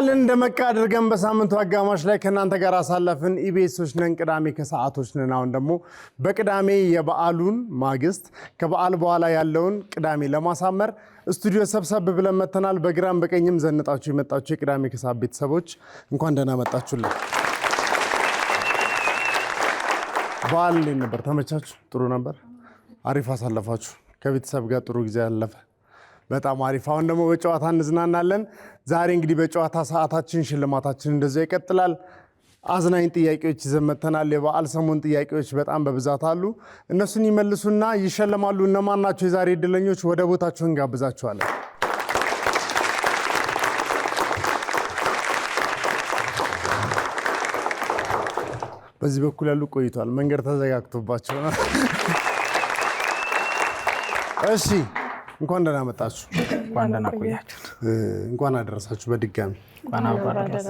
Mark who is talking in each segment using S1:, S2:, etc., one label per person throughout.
S1: በዓልን እንደመቃ አድርገን በሳምንቱ አጋማሽ ላይ ከናንተ ጋር አሳለፍን። ኢቢኤሶች ነን፣ ቅዳሜ ከሰዓቶች ነን። አሁን ደግሞ በቅዳሜ የበዓሉን ማግስት ከበዓል በኋላ ያለውን ቅዳሜ ለማሳመር ስቱዲዮ ሰብሰብ ብለን መተናል። በግራም በቀኝም ዘንጣችሁ የመጣችሁ የቅዳሜ ከሰዓት ቤተሰቦች እንኳን ደህና መጣችሁልን። በዓል እንዴት ነበር? ተመቻችሁ? ጥሩ ነበር? አሪፍ አሳለፋችሁ? ከቤተሰብ ጋር ጥሩ ጊዜ ያለፈ? በጣም አሪፍ። አሁን ደግሞ በጨዋታ እንዝናናለን። ዛሬ እንግዲህ በጨዋታ ሰዓታችን ሽልማታችን እንደዚያ ይቀጥላል። አዝናኝ ጥያቄዎች ይዘን መጥተናል። የበዓል ሰሞን ጥያቄዎች በጣም በብዛት አሉ። እነሱን ይመልሱና ይሸለማሉ። እነማን ናቸው የዛሬ እድለኞች? ወደ ቦታቸው እንጋብዛቸዋለን። በዚህ በኩል ያሉ ቆይቷል፣ መንገድ ተዘጋግቶባቸው ነው። እሺ እንኳን ደህና መጣችሁ።
S2: እንኳን ደህና ቆያችሁ።
S1: እንኳን አደረሳችሁ በድጋሚ።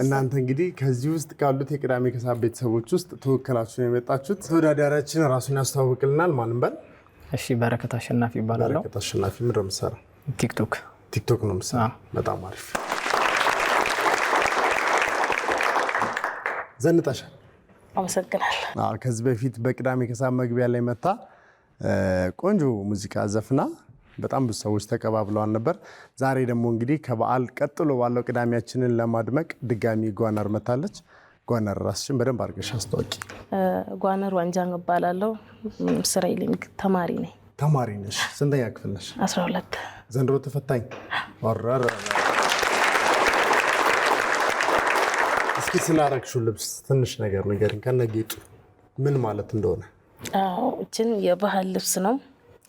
S1: እናንተ እንግዲህ ከዚህ ውስጥ ካሉት የቅዳሜ ከሰዓት ቤተሰቦች ውስጥ ተወከላችሁ ነው የመጣችሁት። ተወዳዳሪያችን ራሱን ያስተዋውቅልናል። ማንም በል።
S2: እሺ በረከት አሸናፊ ይባላል።
S1: በረከት አሸናፊ ምንድን ነው የምትሰራው? ቲክቶክ ነው የምትሰራው። በጣም አሪፍ። ዘንጠሻል።
S3: አመሰግናለሁ።
S1: ከዚህ በፊት በቅዳሜ ከሰዓት መግቢያ ላይ መታ ቆንጆ ሙዚቃ ዘፍና በጣም ብዙ ሰዎች ተቀባብለዋል ነበር። ዛሬ ደግሞ እንግዲህ ከበዓል ቀጥሎ ባለው ቅዳሜያችንን ለማድመቅ ድጋሚ ጓነር መታለች። ጓነር ራስሽን በደንብ አድርገሽ አስተዋውቂ።
S3: ጓነር ዋንጃን እባላለሁ። ስራይሊንግ ተማሪ ነኝ።
S1: ተማሪ ነሽ? ስንተኛ ክፍል ነሽ?
S3: 12
S1: ዘንድሮ ተፈታኝ። ወራራ እስኪ ስላረግሽው ልብስ ትንሽ ነገር ንገሪኝ፣ ከነጌጡ ምን ማለት እንደሆነ።
S3: እችን የባህል ልብስ ነው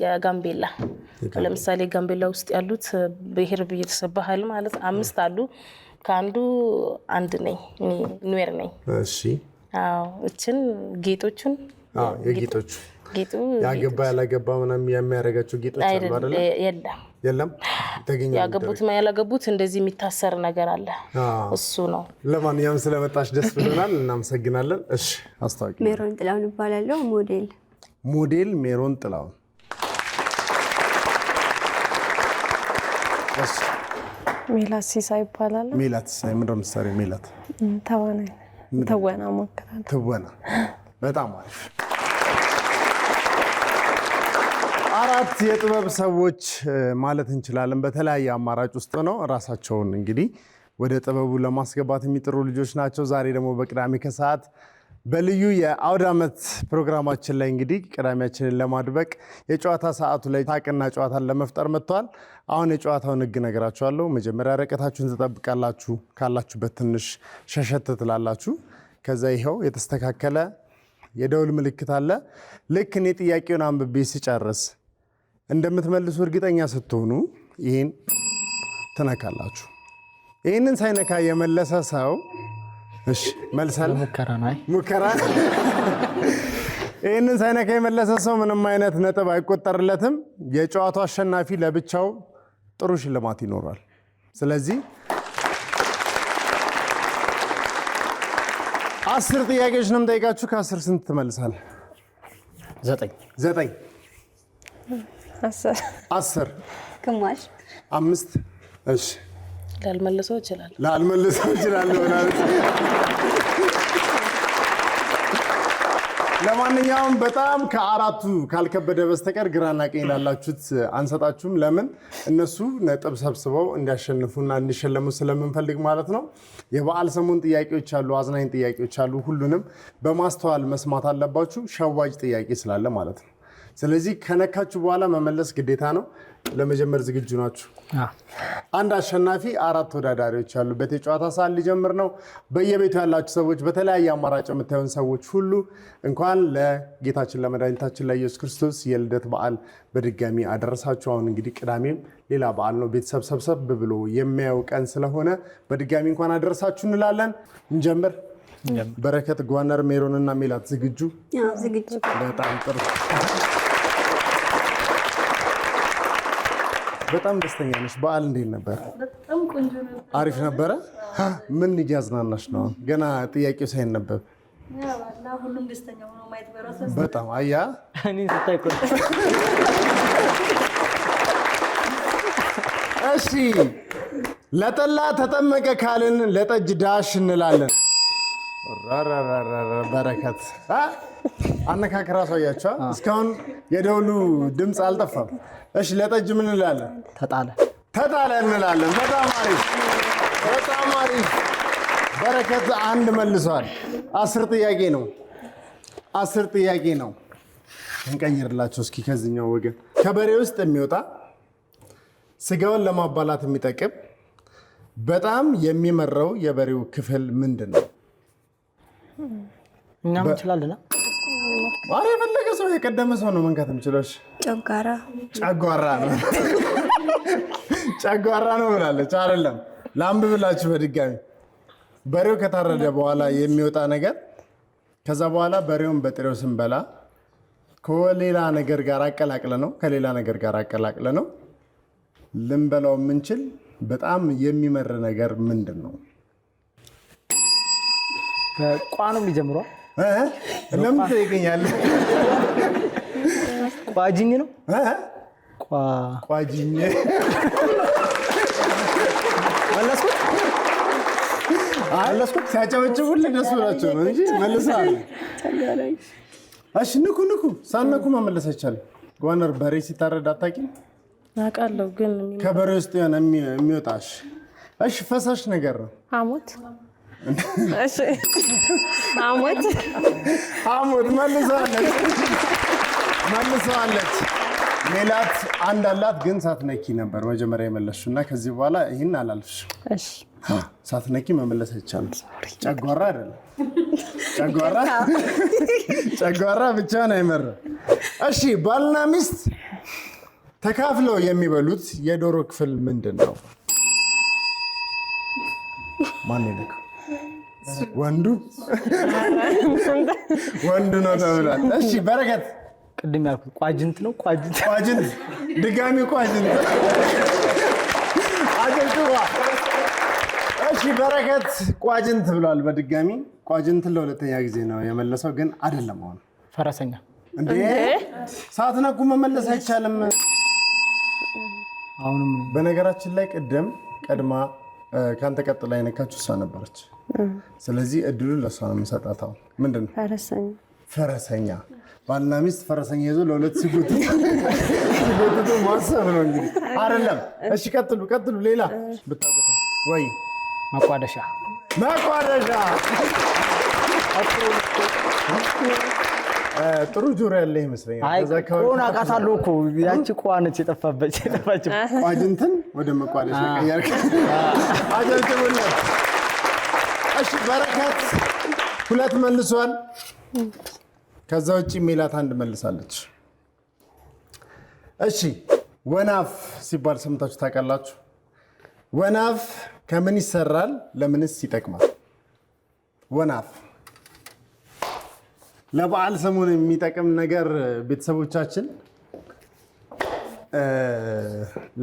S3: የጋምቤላ። ለምሳሌ ጋምቤላ ውስጥ ያሉት ብሔር ብሔረሰብ ባህል ማለት 5 አሉ። ከአንዱ አንድ ነኝ፣ ኑዌር ነኝ።
S1: እሺ
S3: እችን ጌጦቹን
S1: የጌጦቹ ጌጡ ያገባ ያላገባ ምናምን የሚያደርጋቸው ጌጦች አሉ አይደል? የለም
S3: ያገቡትም ያላገቡት እንደዚህ የሚታሰር ነገር አለ፣ እሱ ነው።
S1: ለማንኛውም ስለመጣሽ ደስ ብሎናል፣ እናመሰግናለን። እሺ አስተዋውቂ።
S4: ሜሮን ጥላውን እባላለሁ። ሞዴል
S1: ሜሮን ጥላውን። እሺ
S5: ሜላት ሲሳይ ይባላል።
S1: ሜላት ሲሳይ ምንድን ነው የምትሰሪው? ሜላት
S5: ተወና ሞክራለሁ።
S1: ትወና። በጣም አሪፍ። 4 የጥበብ ሰዎች ማለት እንችላለን። በተለያየ አማራጭ ውስጥ ነው ራሳቸውን እንግዲህ ወደ ጥበቡ ለማስገባት የሚጥሩ ልጆች ናቸው። ዛሬ ደግሞ በቅዳሜ ከሰዓት በልዩ የአውደ ዓመት ፕሮግራማችን ላይ እንግዲህ ቅዳሜያችንን ለማድበቅ የጨዋታ ሰዓቱ ላይ ታቅና ጨዋታን ለመፍጠር መጥተዋል። አሁን የጨዋታውን ሕግ ነገራችኋለሁ። መጀመሪያ ርቀታችሁን ትጠብቃላችሁ። ካላችሁበት ትንሽ ሸሸት ትላላችሁ። ከዛ ይኸው የተስተካከለ የደውል ምልክት አለ። ልክ እኔ ጥያቄውን አንብቤ ሲጨርስ እንደምትመልሱ እርግጠኛ ስትሆኑ ይህን ትነካላችሁ። ይህንን ሳይነካ የመለሰ ሰው እሺ መልሳል ሙከራ ይህንን ሳይነካ የመለሰ ሰው ምንም አይነት ነጥብ አይቆጠርለትም። የጨዋታው አሸናፊ ለብቻው ጥሩ ሽልማት ይኖራል። ስለዚህ 10 ጥያቄዎች ነው የምጠይቃችሁ። ከ10 ስንት ትመልሳለህ? 9 10
S4: ግማሽ
S1: 5 እሺ
S3: ላልመልሰው እችላለሁ።
S1: ለማንኛውም በጣም ከአራቱ ካልከበደ በስተቀር ግራና ቀኝ ላላችሁት አንሰጣችሁም። ለምን? እነሱ ነጥብ ሰብስበው እንዲያሸንፉና እንዲሸለሙ ስለምንፈልግ ማለት ነው። የበዓል ሰሞን ጥያቄዎች አሉ፣ አዝናኝ ጥያቄዎች አሉ። ሁሉንም በማስተዋል መስማት አለባችሁ፣ ሸዋጅ ጥያቄ ስላለ ማለት ነው። ስለዚህ ከነካችሁ በኋላ መመለስ ግዴታ ነው። ለመጀመር ዝግጁ ናችሁ? አንድ አሸናፊ፣ 4 ተወዳዳሪዎች ያሉበት የጨዋታ ሰዓት ሊጀምር ነው። በየቤቱ ያላችሁ ሰዎች፣ በተለያየ አማራጭ የምታዩን ሰዎች ሁሉ እንኳን ለጌታችን ለመድኃኒታችን ለኢየሱስ ክርስቶስ የልደት በዓል በድጋሚ አደረሳችሁ። አሁን እንግዲህ ቅዳሜም ሌላ በዓል ነው፣ ቤተሰብ ሰብሰብ ብሎ የሚያየው ቀን ስለሆነ በድጋሚ እንኳን አደረሳችሁ እንላለን። እንጀምር። በረከት፣ ጓነር፣ ሜሮን እና ሜላት ዝግጁ?
S4: ዝግጁ።
S1: በጣም ጥሩ። በጣም ደስተኛ ነሽ። በዓል እንዴት ነበር?
S3: በጣም ቆንጆ ነበር።
S1: አሪፍ ነበረ። ምን እያዝናናሽ ነው? ገና ጥያቄው ሳይነበብ
S3: ሁሉም ደስተኛ ሆኖ ማየት በራሱ
S1: በጣም አያ
S2: እኔ ስታይቆጥ
S1: እሺ ለጠላ ተጠመቀ ካልን ለጠጅ ዳሽ እንላለን። በረከት አነካክራ ሰውያቸው እስካሁን የደውሉ ድምፅ አልጠፋም። እሺ ለጠጅ ምን እንላለን? ተጣለ እንላለን። በጣም አሪፍ። በረከት አንድ መልሷል። 10 ጥያቄ ነው። እንቀይርላቸው እስኪ ከዚህኛው ወገን። ከበሬ ውስጥ የሚወጣ ስጋውን ለማባላት የሚጠቅም በጣም የሚመራው የበሬው ክፍል ምንድን ነው?
S2: እኛም እንችላለን።
S1: አረ የፈለገ ሰው የቀደመ ሰው ነው መንካት የምችለው። ጨጓራ ነው ብላለች። አይደለም ላንብብላችሁ በድጋሚ። በሬው ከታረደ በኋላ የሚወጣ ነገር ከዛ በኋላ በሬውን በጥሬው ስንበላ ከሌላ ነገር ጋር አቀላቅለ ነው ልንበላው የምንችል በጣም የሚመር ነገር ምንድን ነው?
S2: ቋ ነው የሚጀምረው።
S1: ለምን ትጠይቀኛለህ?
S2: ቋጅኝ ነው።
S1: ቋጅኝ መለስኩት። ሲያጨበጭቡልህ ደስ ብሏቸው ነው እንጂ መልሰሃል። እሺ ንኩ። ሳትነኩ መመለስ አይቻልም። ጓነር በሬ ሲታረድ አታውቂም?
S3: አውቃለሁ ግን
S1: ከበሬ ውስጥ የሆነ የሚወጣሽ እሺ ፈሳሽ ነገር ነው።
S5: ሐሞት
S1: መልሰዋለች። ሜላት አንድ አላት ግን ሳትነኪ ነበር መጀመሪያ የመለስሽው እና ከዚህ በኋላ ይህን አላልፍሽ። ሳትነኪ መመለስ አይቻልም። ጨጓራ አይደለም ጨጓራ ብቻውን አይመራም። እሺ ባልና ሚስት ተካፍለው የሚበሉት የዶሮ ክፍል ምንድን ነው? ማን ይነካ? ወንዱ ነው ተብሏል። እሺ በረከት
S2: ቅድም ያልኩት ቋጅንት ነው።
S1: ቋጅንት ድጋሚ ቋጅንት አጀንቱዋ። እሺ በረከት ቋጅንት ብሏል በድጋሚ። ቋጅንትን ለሁለተኛ ጊዜ ነው የመለሰው ግን አይደለም። አሁን
S2: ፈረሰኛ
S1: እንዴ ሳትነኩ መመለስ አይቻልም።
S2: አሁንም
S1: በነገራችን ላይ ቀድማ ካንተ ቀጥላ የነካችው እሷ ነበረች። ስለዚህ እድሉን ለእሷ ነው የምሰጣት። ምንድን ነው? ፈረሰኛ። ባልና ሚስት ፈረሰኛ ይዞ ለሁለት ሲጎትቱ ማሰብ ነው እንግዲህ አይደለም። እሺ ቀጥሉ። ሌላ ብታውቁት ወይ
S2: መቋደሻ
S1: ጥሩ ጆሮ ያለ ይመስለኛል።
S2: ኮና አውቃታለሁ እኮ ያቺ ቋነች የጠፋች
S1: ቋጅንትን ወደ መቋደሻ ቀየርክ። አጀብጭቡለት። እሺ በረከት 2 መልሷል። ከዛ ውጭ ሜላት 1 መልሳለች። እሺ ወናፍ ሲባል ሰምታችሁ ታውቃላችሁ? ወናፍ ከምን ይሰራል? ለምንስ ይጠቅማል? ወናፍ ለበዓል ሰሞን የሚጠቅም ነገር ቤተሰቦቻችን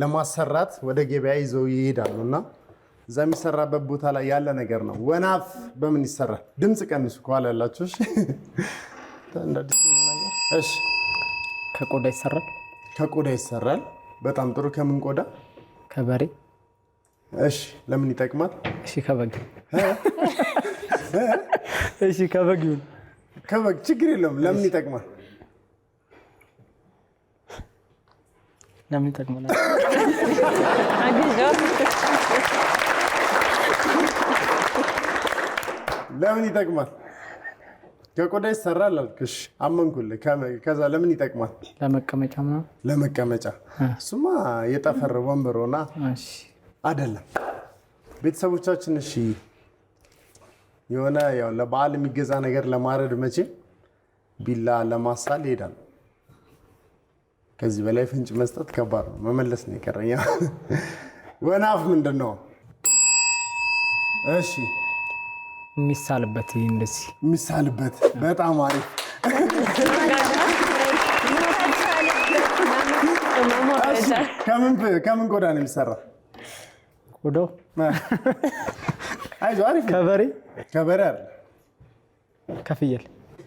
S1: ለማሰራት ወደ ገበያ ይዘው ይሄዳሉና እዛ የሚሰራበት ቦታ ላይ ያለ ነገር ነው። ወናፍ በምን ይሰራል? ድምፅ ቀንሱ ከኋላ ያላችሁ። እሺ ከቆዳ ይሰራል። በጣም ጥሩ። ከምን ቆዳ?
S2: ከበሬ።
S1: እሺ ለምን ይጠቅማል?
S2: እሺ ከበግ ይሁን።
S1: ከበግ ችግር የለውም። ለምን ይጠቅማል?
S2: ለምን ይጠቅማል?
S1: ለምን ይጠቅማል? ከቆዳ ይሰራል አልክሽ፣ አመንኩልህ። ከዛ ለምን ይጠቅማል?
S2: ለመቀመጫ ምናምን።
S1: ለመቀመጫ። እሱማ የጠፈር ወንበር ሆና አይደለም። ቤተሰቦቻችን እሺ የሆነ ያው ለበዓል የሚገዛ ነገር ለማረድ መቼም ቢላ ለማሳል ይሄዳል። ከዚህ በላይ ፍንጭ መስጠት ከባድ ነው። መመለስ ነው የቀረኝ። ወናፍ ምንድን ነው? እሺ
S2: የሚሳልበት እንደዚህ
S1: የሚሳልበት። በጣም አሪፍ። ከምን ቆዳ ነው የሚሰራ?
S2: ቆዳው
S1: አይዞህ አሪፍ። ከበሬ አይደል?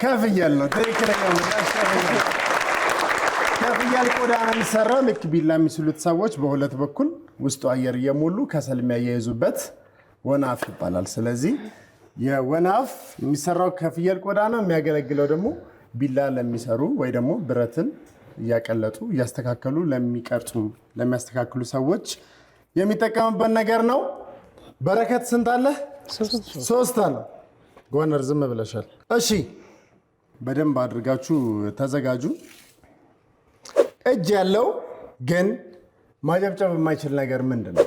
S1: ከፍየል ነው። ትክክለኛው ምላሽ ከፍየል ከፍየል ቆዳ ነው የሚሰራው። ልክ ቢላ የሚስሉት ሰዎች በሁለት በኩል ውስጡ አየር እየሞሉ ከሰል የሚያያይዙበት ወናፍ ይባላል። ስለዚህ የወናፍ የሚሰራው ከፍየል ቆዳ ነው። የሚያገለግለው ደግሞ ቢላ ለሚሰሩ ወይ ደግሞ ብረትን እያቀለጡ እያስተካከሉ ለሚያስተካክሉ ሰዎች የሚጠቀምበት ነገር ነው። በረከት ስንት አለ? 3 አለ። ጎነር ዝም ብለሻል። እሺ በደንብ አድርጋችሁ ተዘጋጁ። እጅ ያለው ግን ማጨብጨብ የማይችል ነገር ምንድን ነው?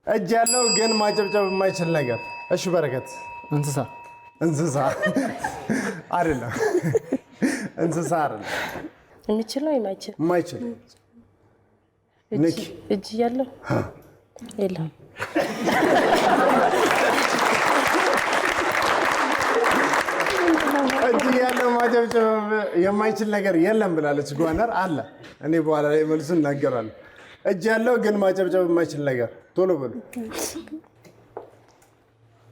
S1: እጅ ያለው ግን ማጨብጨብ የማይችል ነገር። እሺ በረከት። እንስሳ አይደለም። እንስሳ አይደለም።
S3: የሚችል ነው የማይችል?
S1: የማይችል
S3: እጅ ያለው የለም።
S1: እጅ ያለው ማጨብጨብ የማይችል ነገር የለም ብላለች ጎነር። አለ እኔ በኋላ ላይ መልሱን እናገራለሁ። እጅ ያለው ግን ማጨብጨብ የማይችል ነገር። ቶሎ በሉ።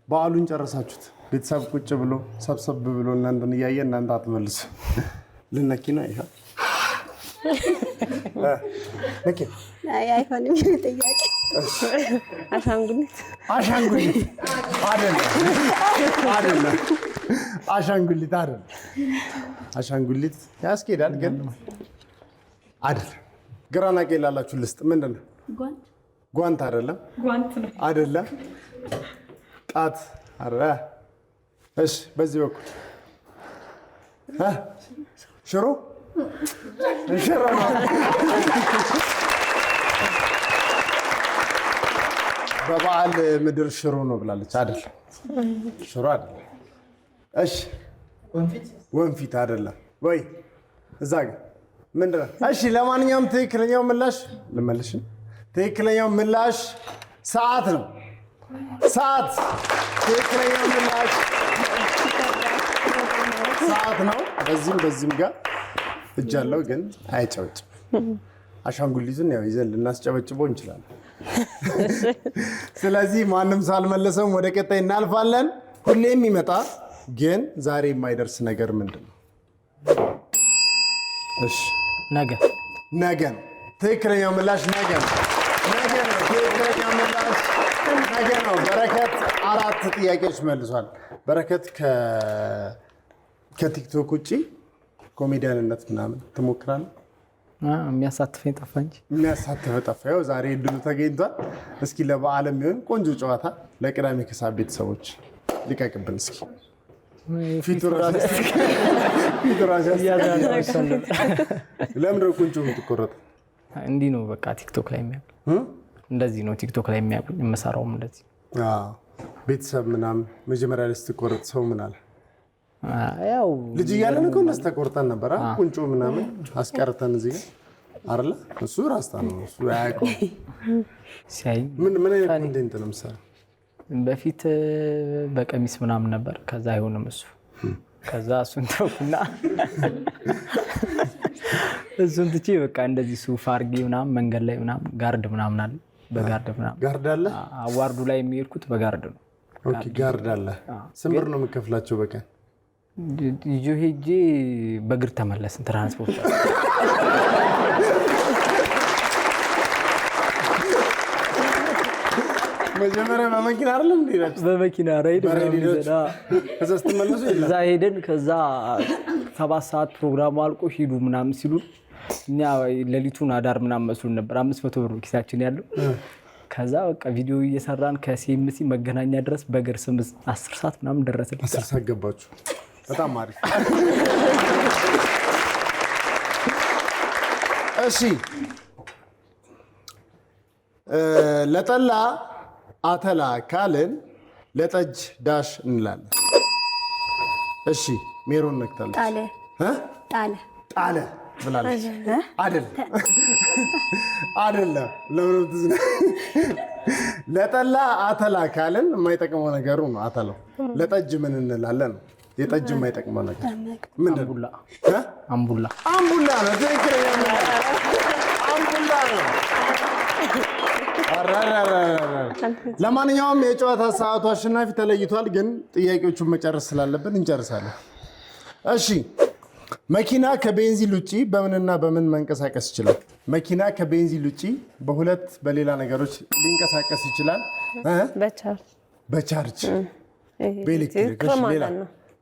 S1: በዓሉን ጨረሳችሁት? ቤተሰብ ቁጭ ብሎ ሰብሰብ ብሎ እናንተን እያየ እናንተ አትመልሱ። ልነኪ ነው ይሄ ነኪ
S4: አይሆንም። ጥያቄ
S5: አሻንጉሊት
S1: አይደለም። አሻንጉሊት አይደለም። አሻንጉሊት ያስኬዳል ግን አይደለም። ግራና ቀኝ ላላችሁ ልስጥ። ምንድን ነው? ጓንት አይደለም። አይደለም። ጣት አረ እሺ፣ በዚህ በኩል ሽሮ ነው። በበዓል ምድር ሽሮ ነው ብላለች። አይደለም፣ ሽሮ አይደለም። እሺ፣ ወንፊት አይደለም ወይ? እዛ ጋር ምንድን ነው? እሺ፣ ለማንኛውም ትክክለኛው ምላሽ ልመልሽ። ትክክለኛው ምላሽ ሰዓት ነው። ሰዓት ትክክለኛው ምላሽ ሰዓት ነው። በዚህም ጋር እጅ አለው ግን አይጨበጭብም። አሻንጉሊቱን ያው ይዘን ልናስጨበጭበው እንችላለን። ስለዚህ ማንም ሳልመለሰውም ወደ ቀጣይ እናልፋለን። ሁሌም ይመጣ ግን ዛሬ የማይደርስ ነገር ምንድን ነው? እሺ ነገ ነው። ትክክለኛው ምላሽ ነገ ነው። ትክክለኛው ምላሽ ነገ ነው። በረከት 4 ጥያቄዎች መልሷል። በረከት ከቲክቶክ ውጭ ኮሜዲያንነት ምናምን ትሞክራለህ?
S2: የሚያሳትፈኝ ጠፋ እንጂ
S1: የሚያሳትፈ ጠፋ። ያው ዛሬ እድሉ ተገኝቷል። እስኪ ለበዓል የሚሆን ቆንጆ ጨዋታ ለቅዳሜ ከሰዓት ቤተሰቦች ሊቀቅብን እስኪ። ለምንድን ነው ቁንጮ የምትቆረጠው?
S2: እንዲህ ነው በቃ ቲክቶክ ላይ የሚያውቁኝ እንደዚህ ነው። ቲክቶክ ላይ የሚያውቁኝ የምሰራውም እንደዚህ።
S1: ቤተሰብ ምናምን መጀመሪያ ላይ ስትቆረጥ ሰው ምን አለ?
S2: ያው
S1: ልጅ እያለን እኮ እንደዚህ ተቆርጠን ነበር። ቁንጮ ምናምን አስቀርተን እዚህ ጋር አይደለ? እሱ ራስታ ነው እሱ አያውቀውም።
S2: ሲያይ
S1: ምን አይነት ኮንቴንት ነው የምትሰራው?
S2: በፊት በቀሚስ ምናምን ነበር። ከዛ አይሆንም እሱ። ከዛ እሱን ተውኩና እሱን ትቼ በቃ እንደዚህ ሱፍ አድርጌ ምናምን መንገድ ላይ ምናምን ጋርድ ምናምን አለ። በጋርድ ምናምን
S1: ጋርድ አለ።
S2: አዋርዱ ላይ የሚሄድኩት በጋርድ ነው።
S1: ኦኬ ጋርድ አለ። ስንት ብር ነው የምከፍላቸው በቀን?
S2: ይዞ ሄጄ በእግር ተመለስን። ትራንስፖርት
S1: መጀመሪያ በመኪና አይደለም እንዴ?
S2: በመኪና ራይድ
S1: ከዛ ስትመለሱ
S2: እዛ ሄደን ከዛ 7 ሰዓት ፕሮግራሙ አልቆ ሂዱ ምናምን ሲሉ እኛ ሌሊቱን አዳር ምናምን መስሉን ነበር። 500 ብር ኪሳችን ያለው። ከዛ በቃ ቪዲዮ እየሰራን ከሲኤምሲ መገናኛ ድረስ በእግር 10 ሰዓት ምናምን ደረስን።
S1: 10 ሰዓት ገባችሁ። በጣም አሪፍ። እሺ ለጠላ አተላ ካልን ለጠጅ ዳሽ እንላለን። እሺ ሜሮን ነክታለች። ጣለ ብላለች። አይደለም ለምን ለጠላ አተላ ካልን የማይጠቅመው ነገሩ ነው አተላው። ለጠጅ ምን እንላለን? የጠጅ የማይጠቅመው ነገር ምንድን ነው?
S2: አምቡላ
S1: ነው። ትክክለኛ አምቡላ ነው። ለማንኛውም የጨዋታ ሰዓቱ አሸናፊ ተለይቷል፣ ግን ጥያቄዎቹን መጨረስ ስላለብን እንጨርሳለን። እሺ መኪና ከቤንዚን ውጪ በምንና በምን መንቀሳቀስ ይችላል? መኪና ከቤንዚን ውጪ በሁለት በሌላ ነገሮች ሊንቀሳቀስ ይችላል። በቻርጅ፣ በኤሌክትሪክ፣ ሌላ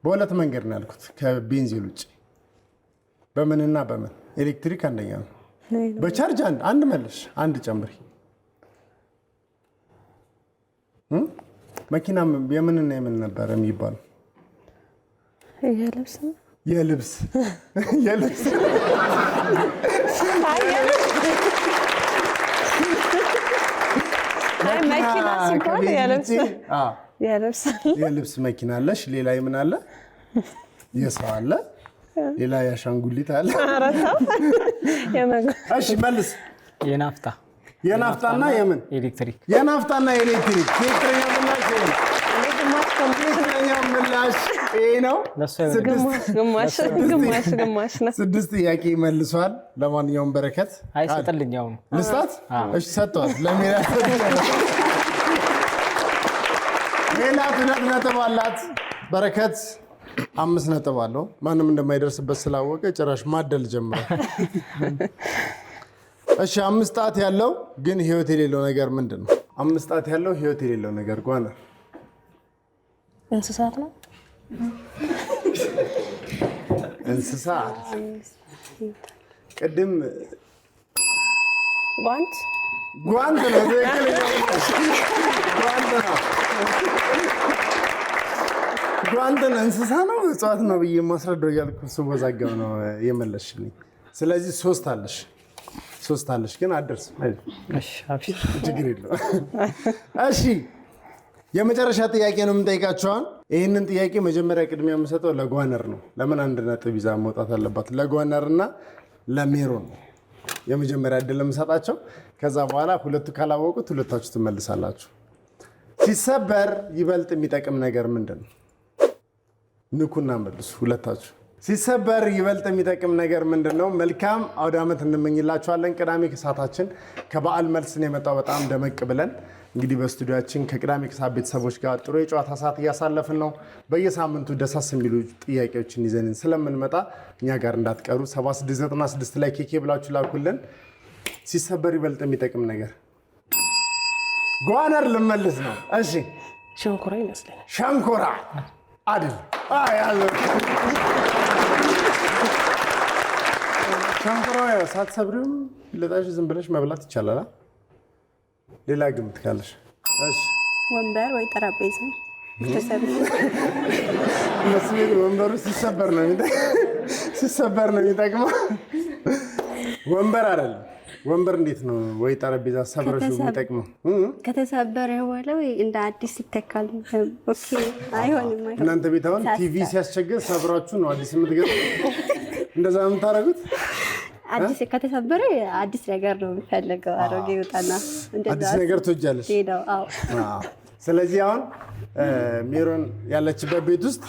S1: በሁለት መንገድ ነው ያልኩት። ከቤንዚን ውጪ በምንና በምን? ኤሌክትሪክ አንደኛ ነው። በቻርጅ አንድ መልሽ፣ አንድ ጨምሪ። መኪና የምንና የምን ነበር የሚባለው? የልብስ
S5: መኪና ሲባል
S1: የልብስ መኪና አለሽ። ሌላ የምን አለ? የሰው አለ። ሌላ የአሻንጉሊት አለ። እሺ መልስ። የናፍጣና የምን?
S2: ኤሌክትሪክ።
S1: የናፍጣና ኤሌክትሪክ። ትክክለኛ ምላሽ ይሄ ነው።
S5: ግማሽ ነው።
S1: 6 ጥያቄ መልሷል። ለማንኛውም በረከት
S2: አይሰጥልኝ ያው ነው
S1: ልስጣት። እሺ ሰጥቷል። ለሜላት 2 ነጥብ አላት። በረከት 5 ነጥብ አለው። ማንም እንደማይደርስበት ስላወቀ ጭራሽ ማደል ጀምሯል። እሺ 5 ጣት ያለው ግን ህይወት የሌለው ነገር ምንድን ነው? 5 ጣት ያለው ህይወት የሌለው ነገር ጓነር
S3: እንስሳት ነው።
S1: እንስሳት ቅድም ጓንት ነው። ጓንት ነው። እንስሳ ነው እጽዋት ነው ብዬ ማስረዳው እያልኩ ስወዛገብ ነው የመለስሽልኝ። ስለዚህ 3 አለሽ ግን አትደርስም። ችግር የለውም። እሺ የመጨረሻ ጥያቄ ነው የምንጠይቃቸዋል። ይህንን ጥያቄ መጀመሪያ ቅድሚያ የምሰጠው ለጓነር ነው። ለምን 1 ነጥብ ይዛ መውጣት አለባት? ለጓነር እና ለሜሮን ነው የመጀመሪያ እድል የምሰጣቸው። ከዛ በኋላ ሁለቱ ካላወቁት ሁለታችሁ ትመልሳላችሁ። ሲሰበር ይበልጥ የሚጠቅም ነገር ምንድን ነው? ንኩና መልሱ ሁለታችሁ። ሲሰበር ይበልጥ የሚጠቅም ነገር ምንድን ነው? መልካም አውደ ዓመት እንመኝላችኋለን። ቅዳሜ ከሰዓታችን ከበዓል መልስን የመጣው በጣም ደመቅ ብለን እንግዲህ በስቱዲያችን ከቅዳሜ ከሰዓት ቤተሰቦች ጋር ጥሩ የጨዋታ ሰዓት እያሳለፍን ነው። በየሳምንቱ ደሳስ የሚሉ ጥያቄዎችን ይዘን ስለምንመጣ እኛ ጋር እንዳትቀሩ። 7696 ላይ ኬኬ ብላችሁ ላኩልን። ሲሰበር ይበልጥ የሚጠቅም ነገር ጓነር ልመልስ ነው። እሺ
S3: ሸንኮራ ይመስለኛል።
S1: ሸንኮራ አይደል? ሸንኮራ ሳትሰብሪውም ልጣሽ ዝም ብለሽ መብላት ይቻላል። ሌላ ግምት ካለሽ? እሺ
S4: ወንበር ወይ ጠረጴዛ
S1: ወንበሩ ሲሰበር ነው የሚጠቅመው። ወንበር አይደለም። ወንበር እንዴት ነው ወይ ጠረጴዛ ሰብረሽ የሚጠቅመው?
S4: ከተሰበረ በኋላ ወይ እንደ አዲስ ይተካል። ኦኬ አይሆንም።
S1: እናንተ ቤት አሁን ቲቪ ሲያስቸግር ሰብራችሁ ነው አዲስ የምትገዙ? እንደዛ ነው የምታደርጉት?
S4: አዲስ ከተሰበረ አዲስ ነገር ነው የሚፈልገው። አሮጌ ይወጣና
S1: አዲስ ነገር ትወጃለሽ?
S4: አዎ።
S1: ስለዚህ አሁን ሜሮን ያለችበት ቤት ውስጥ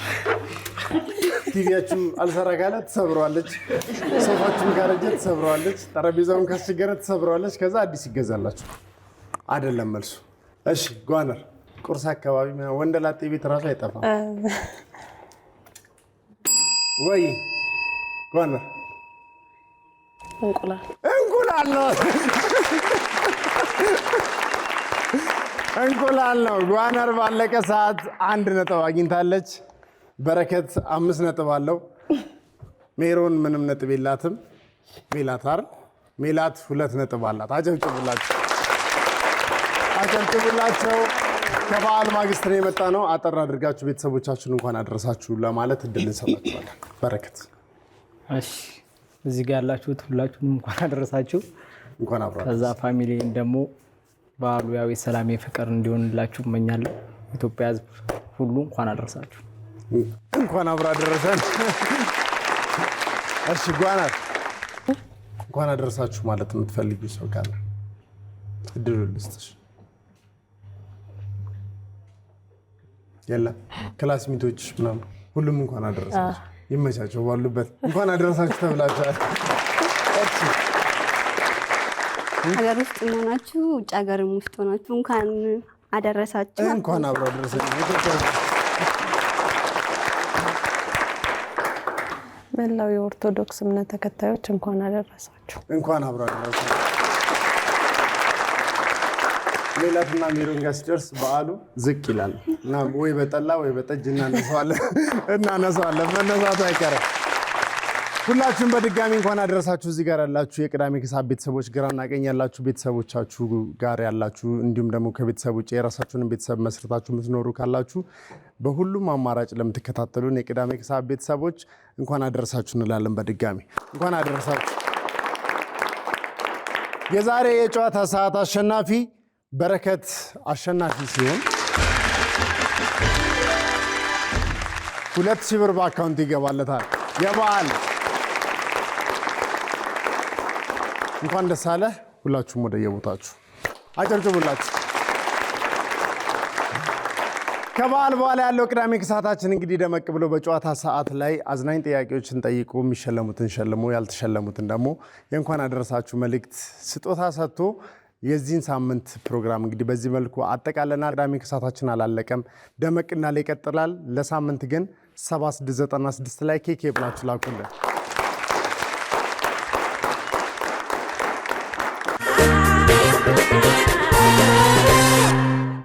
S1: ቲቪያችሁ አልሰራ ካለ ትሰብረዋለች፣ ሶፋችሁን ካረጀ ትሰብረዋለች፣ ጠረጴዛውን ካስቸገረ ትሰብረዋለች። ከዛ አዲስ ይገዛላችሁ። አይደለም መልሱ። እሺ ጓነር ቁርስ አካባቢ ወንደላጤ ቤት እራሱ አይጠፋም ወይ ጓነር? እንቁላል ነው። ጓነር ባለቀ ሰዓት 1 ነጥብ አግኝታለች። በረከት 5 ነጥብ አለው። ሜሮን ምንም ነጥብ የላትም። ሜላት 2 ነጥብ አላት። አጨብጭቡላቸው። ከበዓል ማግስት ነው የመጣ ነው። አጠር አድርጋችሁ ቤተሰቦቻችሁን እንኳን አደረሳችሁ ለማለት እድል እንሰጣችኋለን። በረከት
S2: እሺ፣ እዚህ ጋር ያላችሁት ሁላችሁንም እንኳን አደረሳችሁ።
S1: እንኳን አብራ
S2: ከዛ ፋሚሊን ደግሞ በዓሉ ያው የሰላም የፍቅር እንዲሆንላችሁ እመኛለሁ። ኢትዮጵያ ሕዝብ ሁሉ እንኳን አደረሳችሁ።
S1: እንኳን አብራ አደረሰን። እሺ ጓናት እንኳን አደረሳችሁ ማለት የምትፈልጊ ሰው ካለ እድሉ ልስጥሽ። የለም ክላስሜቶች ምናምን ሁሉም እንኳን አደረሳችሁ። ይመቻቸው ባሉበት እንኳን አደረሳችሁ ተብላችኋል።
S4: ሀገር ውስጥ ሆናችሁ ውጭ ሀገርም ውስጥ ሆናችሁ እንኳን አደረሳችሁ።
S1: እንኳን አብራ አደረሰን።
S5: መላው የኦርቶዶክስ እምነት ተከታዮች እንኳን አደረሳችሁ።
S1: እንኳን አብሮ አደረሳችሁ። ሌላትና ሜሮን ጋር ሲደርስ በዓሉ ዝቅ ይላል እና ወይ በጠላ ወይ በጠጅ እናነሳዋለን። መነሳቱ አይቀርም። ሁላችሁም በድጋሚ እንኳን አደረሳችሁ። እዚህ ጋር ያላችሁ የቅዳሜ ከሰዓት ቤተሰቦች፣ ግራና ቀኝ ያላችሁ ቤተሰቦቻችሁ ጋር ያላችሁ፣ እንዲሁም ደግሞ ከቤተሰብ ውጭ የራሳችሁን ቤተሰብ መስርታችሁ የምትኖሩ ካላችሁ በሁሉም አማራጭ ለምትከታተሉን የቅዳሜ ከሰዓት ቤተሰቦች እንኳን አደረሳችሁ እንላለን። በድጋሚ እንኳን አደረሳችሁ። የዛሬ የጨዋታ ሰዓት አሸናፊ በረከት አሸናፊ ሲሆን 2000 ብር በአካውንት ይገባለታል። የበዓል እንኳን ደስ አለ። ሁላችሁም ወደ የቦታችሁ አጨብጭቡላችሁ። ከበዓል በኋላ ያለው ቅዳሜ ከሰዓታችን እንግዲህ ደመቅ ብሎ በጨዋታ ሰዓት ላይ አዝናኝ ጥያቄዎችን ጠይቆ የሚሸለሙትን ሸልሞ ያልተሸለሙትን ደግሞ የእንኳን አደረሳችሁ መልእክት ስጦታ ሰጥቶ የዚህን ሳምንት ፕሮግራም እንግዲህ በዚህ መልኩ አጠቃለና ቅዳሜ ከሰዓታችን አላለቀም፣ ደመቅና ላይ ይቀጥላል። ለሳምንት ግን 7696 ላይ ኬኬ ብላችሁ ላኩልን።